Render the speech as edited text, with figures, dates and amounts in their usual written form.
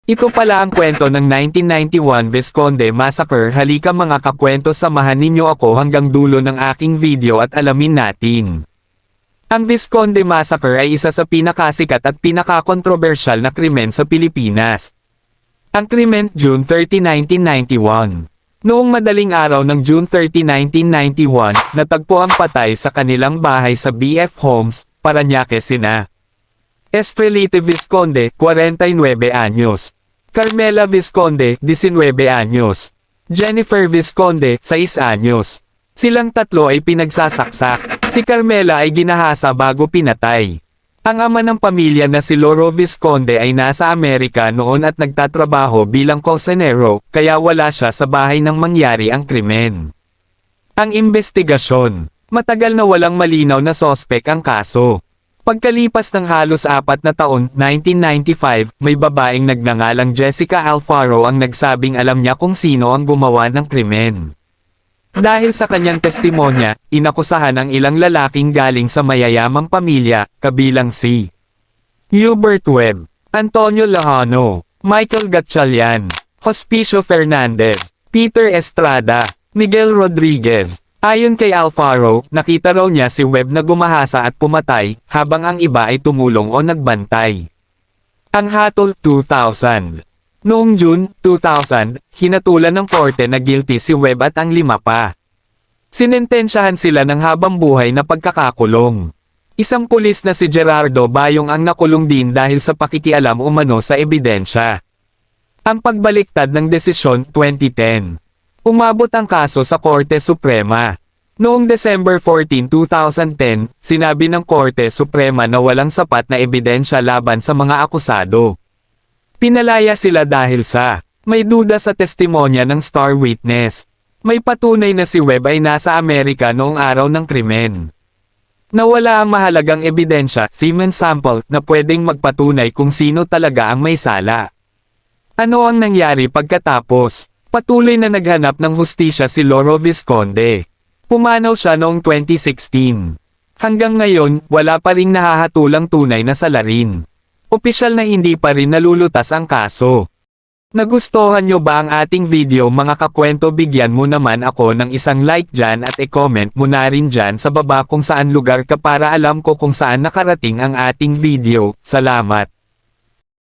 Ito pala ang kwento ng 1991 Visconde Massacre. Halika mga kakwento, samahan ninyo ako hanggang dulo ng aking video at alamin natin. Ang Visconde Massacre ay isa sa pinakasikat at pinakakontrobersyal na krimen sa Pilipinas. Ang krimen, June 30, 1991. Noong madaling araw ng June 30, 1991, natagpo ang patay sa kanilang bahay sa BF Homes, Parañaque sina Estrelita Visconde, 49 anyos. Carmela Visconde, 19 anyos. Jennifer Visconde, 6 anyos. Silang tatlo ay pinagsasaksak. Si Carmela ay ginahasa bago pinatay. Ang ama ng pamilya na si Loro Visconde ay nasa Amerika noon at nagtatrabaho bilang cocinero, kaya wala siya sa bahay nang mangyari ang krimen. Ang investigasyon. Matagal na walang malinaw na sospek ang kaso. Pagkalipas ng halos 4 na taon, 1995, may babaeng nagngangalang Jessica Alfaro ang nagsabing alam niya kung sino ang gumawa ng krimen. Dahil sa kanyang testimonya, inakusahan ang ilang lalaking galing sa mayayamang pamilya, kabilang si Hubert Webb, Antonio Lajano, Michael Gatchalian, Hospicio Fernandez, Peter Estrada, Miguel Rodriguez. Ayon kay Alfaro, nakita raw niya si Webb na gumahasa at pumatay, habang ang iba ay tumulong o nagbantay. Ang hatol, 2000. Noong June 2000, hinatulan ng korte na guilty si Webb at ang 5 pa. Sinentensyahan sila ng habang buhay na pagkakakulong. Isang pulis na si Gerardo Bayong ang nakulong din dahil sa pakikialam umano sa ebidensya. Ang pagbaliktad ng desisyon, 2010. Umabot ang kaso sa Korte Suprema. Noong December 14, 2010, sinabi ng Korte Suprema na walang sapat na ebidensya laban sa mga akusado. Pinalaya sila dahil sa may duda sa testimonya ng star witness. May patunay na si Webb ay nasa Amerika noong araw ng krimen. Nawala ang mahalagang ebidensya, semen sample, na pwedeng magpatunay kung sino talaga ang may sala. Ano ang nangyari pagkatapos? Patuloy na naghanap ng hustisya si Loro Visconde. Pumanaw siya noong 2016. Hanggang ngayon, wala pa ring nahahatulang tunay na salarin. Opisyal na hindi pa rin nalulutas ang kaso. Nagustuhan nyo ba ang ating video mga kakwento? Bigyan mo naman ako ng isang like dyan at i-comment mo na rin dyan sa baba kung saan lugar ka para alam ko kung saan nakarating ang ating video. Salamat!